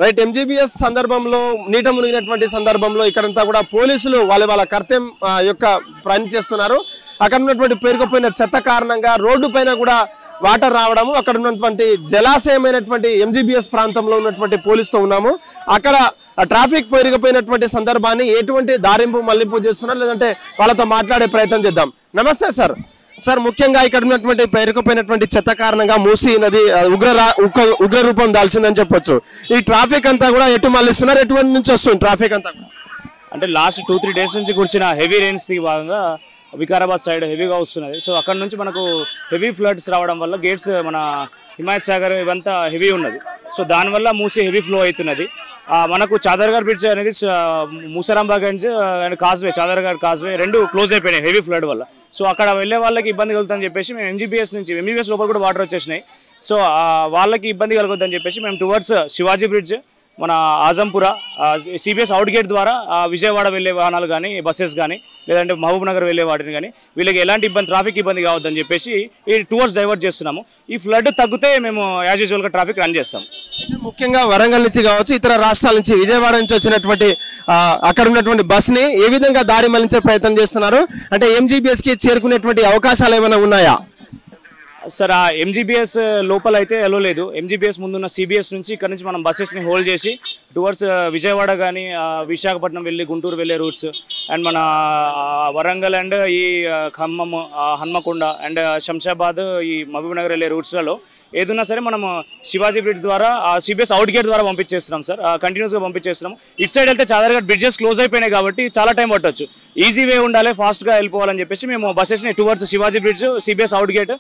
Right MGBS సందర్భంలో నీట మునిగినటువంటి సందర్భంలో ఇక్కడంతా కూడా పోలీసులు వాళ్ళ కర్తవ్యం యొక్క పని చేస్తున్నారు. అక్కడ ఉన్నటువంటి పేరుకుపోయిన చెత్త కారణంగా రోడ్డు పైన కూడా వాటర్ రావడము, అక్కడ ఉన్నటువంటి జలాశయమైనటువంటి ఎంజీబీఎస్ ప్రాంతంలో ఉన్నటువంటి పోలీసుతో ఉన్నాము. అక్కడ ట్రాఫిక్ పెరిగిపోయినటువంటి సందర్భాన్ని ఎటువంటి దారింపు మళ్లింపు చేస్తున్నారు, లేదంటే వాళ్ళతో మాట్లాడే ప్రయత్నం చేద్దాం. నమస్తే సార్. సార్, ముఖ్యంగా ఇక్కడ ఉన్నటువంటి పేరుకుపోయినటువంటి చెత్త కారణంగా మూసీ నది ఉగ్ర రూపం దాల్చిందని చెప్పొచ్చు. ఈ ట్రాఫిక్ అంతా కూడా ఎటు మళ్ళిస్తున్నారు, ఎటువంటి నుంచి వస్తుంది ట్రాఫిక్ అంతా? అంటే లాస్ట్ 2-3 డేస్ నుంచి కురిసిన హెవీ రెయిన్స్ కి భాగంగా వికారాబాద్ సైడ్ హెవీగా వస్తున్నది. సో అక్కడ నుంచి మనకు హెవీ ఫ్లడ్స్ రావడం వల్ల గేట్స్ మన హిమాయత్ సాగర్ ఇవంతా హెవీ ఉన్నది. సో దానివల్ల మూసీ హెవీ ఫ్లో అవుతున్నది. మనకు చాదర్ఘర్ బ్రిడ్జ్ అనేది మూసరాంబాగ్ అండ్ కాజ్వే, చాదర్ఘర్ కాజ్వే రెండు క్లోజ్ అయిపోయినాయి హెవీ ఫ్లడ్ వల్ల. సో అక్కడ వెళ్ళే వాళ్ళకి ఇబ్బంది కలుగుతుందని చెప్పేసి మేము ఎంజీబీఎస్ లోపల కూడా వాటర్ వచ్చేసినాయి. సో వాళ్ళకి ఇబ్బంది కలుగుతుందని చెప్పేసి మేము టువర్డ్స్ శివాజీ బ్రిడ్జ్, మన ఆజంపుర, సిబిఎస్ అవుట్ గేట్ ద్వారా విజయవాడ వెళ్ళే వాహనాలు కానీ బస్సెస్ కానీ లేదంటే మహబూబ్ నగర్ వెళ్ళే వాటిని కానీ వీళ్ళకి ఎలాంటి ట్రాఫిక్ ఇబ్బంది కావద్దని చెప్పేసి ఈ టూవర్స్ డైవర్ట్ చేస్తున్నాము. ఈ ఫ్లడ్ తగ్గితే మేము యాజ్ యూజువల్గా ట్రాఫిక్ రన్ చేస్తాం. ముఖ్యంగా వరంగల్ నుంచి కావచ్చు, ఇతర రాష్ట్రాల నుంచి, విజయవాడ నుంచి వచ్చినటువంటి అక్కడ ఉన్నటువంటి బస్ని ఏ విధంగా దారి మళ్లించే ప్రయత్నం చేస్తున్నారు? అంటే ఎంజీబీఎస్కి చేరుకునేటువంటి అవకాశాలు ఏమైనా ఉన్నాయా? సార్, ఆ ఎంజీబీఎస్ లోపల అయితే ఎలో లేదు. ఎంజీబీఎస్ ముందున్న సిబిఎస్ నుంచి ఇక్కడ నుంచి మనం బస్సెస్ని హోల్డ్ చేసి టువర్డ్స్ విజయవాడ కానీ విశాఖపట్నం వెళ్ళి గుంటూరు వెళ్ళే రూట్స్ అండ్ మన వరంగల్ అండ్ ఈ ఖమ్మం, హన్మకొండ అండ్ శంషాబాద్, ఈ మహబూబ్ నగర్ వెళ్ళే రూట్స్లలో ఏదన్నా సరే మనం శివాజీ బ్రిడ్జ్ ద్వారా సిబిఎస్ అవుట్ గేట్ ద్వారా పంపించేస్తున్నాం సార్. కంటిన్యూస్గా పంపించేస్తున్నాం. ఇటు సైడ్ వెళ్తే చాదర్ఘర్ బ్రిడ్జెస్ క్లోజ్ అయిపోయినాయి కాబట్టి చాలా టైం పట్టవచ్చు. ఈజీ వే ఉండాలి, ఫాస్ట్గా వెళ్ళిపోవాలని చెప్పేసి మేము బస్సెస్ని towards Shivaji bridge, CBS out gate,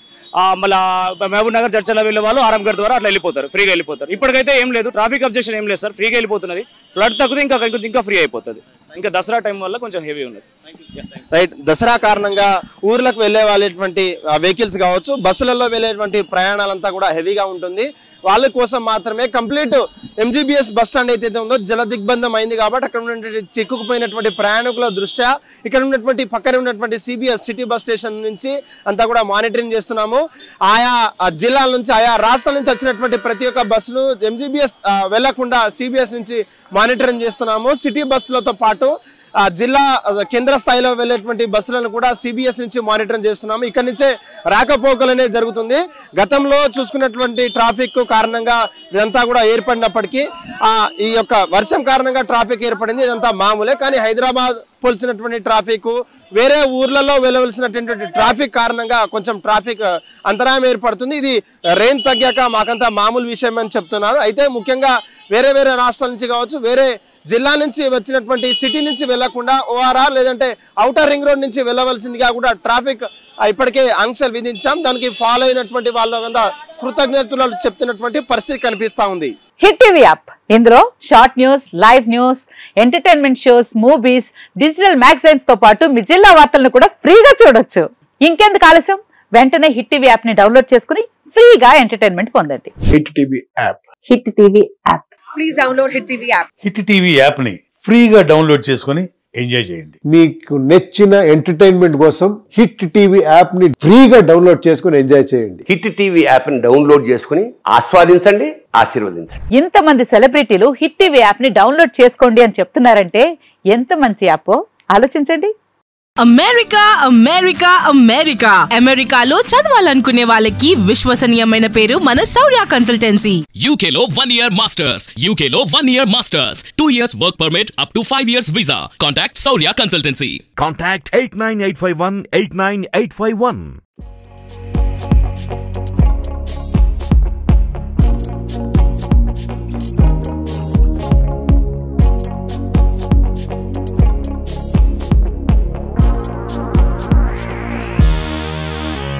మళ్ళీ మహబూబ్ నగర్ చర్చల వెళ్ళే వాళ్ళు ఆరంగర్ ద్వారా అట్లా వెళ్ళిపోతారు, ఫ్రీగా వెళ్ళిపోతారు. ఇప్పటికైతే ఏం లేదు, ట్రాఫిక్ అబ్జెక్షన్ ఏం లేదు సార్, ఫ్రీగా వెళ్ళిపోతున్నది. ఫ్లడ్ తగ్గితే ఇంకా ఫ్రీ అయిపోతుంది. ఇంకా దసరా టైం వల్ల కొంచెం హెవీ ఉన్నది. రైట్, దసరా కారణంగా ఊర్లకు వెళ్ళే వాళ్ళటువంటి వెహికల్స్ కావచ్చు, బస్సులలో వెళ్ళేటువంటి ప్రయాణాలంతా కూడా హెవీగా ఉంటుంది. వాళ్ళ కోసం మాత్రమే కంప్లీట్ ఎంజీబీఎస్ బస్ స్టాండ్ అయితే ఉందో జల దిగ్బంధం అయింది కాబట్టి అక్కడ ఉన్నటువంటి చిక్కుకుపోయినటువంటి ప్రయాణికుల దృష్ట్యా ఇక్కడ ఉన్నటువంటి పక్కన ఉన్నటువంటి సిబిఎస్ సిటీ బస్ స్టేషన్ నుంచి అంతా కూడా మానిటరింగ్ చేస్తున్నాము. ఆయా జిల్లాల నుంచి, ఆయా రాష్ట్రాల నుంచి వచ్చినటువంటి ప్రతి ఒక్క బస్సును ఎంజీబీఎస్ వెళ్లకుండా సిబిఎస్ నుంచి మానిటరింగ్ చేస్తున్నాము. సిటీ బస్సులతో పాటు జిల్లా కేంద్ర స్థాయిలో వెళ్ళేటువంటి బస్సులను కూడా సిబిఎస్ నుంచి మానిటరింగ్ చేస్తున్నాము. ఇక్కడ నుంచే రాకపోకలనే జరుగుతుంది. గతంలో చూసుకున్నటువంటి ట్రాఫిక్ కారణంగా ఇదంతా కూడా ఏర్పడినప్పటికీ ఈ యొక్క వర్షం కారణంగా ట్రాఫిక్ ఏర్పడింది. ఇదంతా మామూలే. కానీ హైదరాబాద్ పోల్చినటువంటి ట్రాఫిక్, వేరే ఊర్లలో వెళ్ళవలసినటువంటి ట్రాఫిక్ కారణంగా కొంచెం ట్రాఫిక్ అంతరాయం ఏర్పడుతుంది. ఇది రెయిన్ తగ్గాక మాకంతా మామూలు విషయం అని చెప్తున్నారు. అయితే ముఖ్యంగా వేరే రాష్ట్రాల నుంచి కావచ్చు, వేరే జిల్లా నుంచి వచ్చినటువంటి సిటీ నుంచి వెళ్లకుండా ఓఆర్ఆర్ లేదంటే ఔటర్ రింగ్ రోడ్ నుంచి వెళ్ళవలసిందిగా కూడా ట్రాఫిక్ ఇప్పటికే ఆంక్షలు విధించాం. దానికి ఫాలో అయినటువంటి వాళ్ళ కృతజ్ఞతలు చెప్తున్నటువంటి పరిస్థితి కనిపిస్తా ఉంది. హిట్ టీవీ యాప్, ఇందులో short news, live news, entertainment shows, movies, digital magazines తో పాటు మీ జిల్లా వార్తలను కూడా ఫ్రీగా చూడొచ్చు. ఇంకెందుకు ఆలస్యం, వెంటనే హిట్ టీవీ యాప్ ని డౌన్లోడ్ చేసుకుని ఫ్రీగా ఎంటర్టైన్మెంట్ పొందండి. Hit TV app. Hit TV app. Please download hit TV app. Hit TV app ని ఫ్రీగా డౌన్లోడ్ చేసుకుని ఎంజాయ్ చేయండి. మీకు నచ్చిన ఎంటర్టైన్మెంట్ కోసం హిట్ టీవీ యాప్ ని ఫ్రీగా డౌన్లోడ్ చేసుకుని ఎంజాయ్ చేయండి. హిట్ టీవీ యాప్ ని డౌన్లోడ్ చేసుకుని ఆస్వాదించండి, ఆశీర్వదించండి. ఇంతమంది సెలబ్రిటీలు హిట్ టీవీ యాప్ ని డౌన్లోడ్ చేసుకోండి అని చెప్తున్నారంటే ఎంత మంచి యాప్ ఆలోచించండి. అమెరికాలో చదవాలనుకునే వాళ్ళకి విశ్వసనీయమైన పేరు మన శౌర్య కన్సల్టెన్సీ. UK లో 1 year masters, UK లో 1 year masters, 2 years work permit up to 5 years visa. Contact Saurya Consultancy. Contact 89851 89851.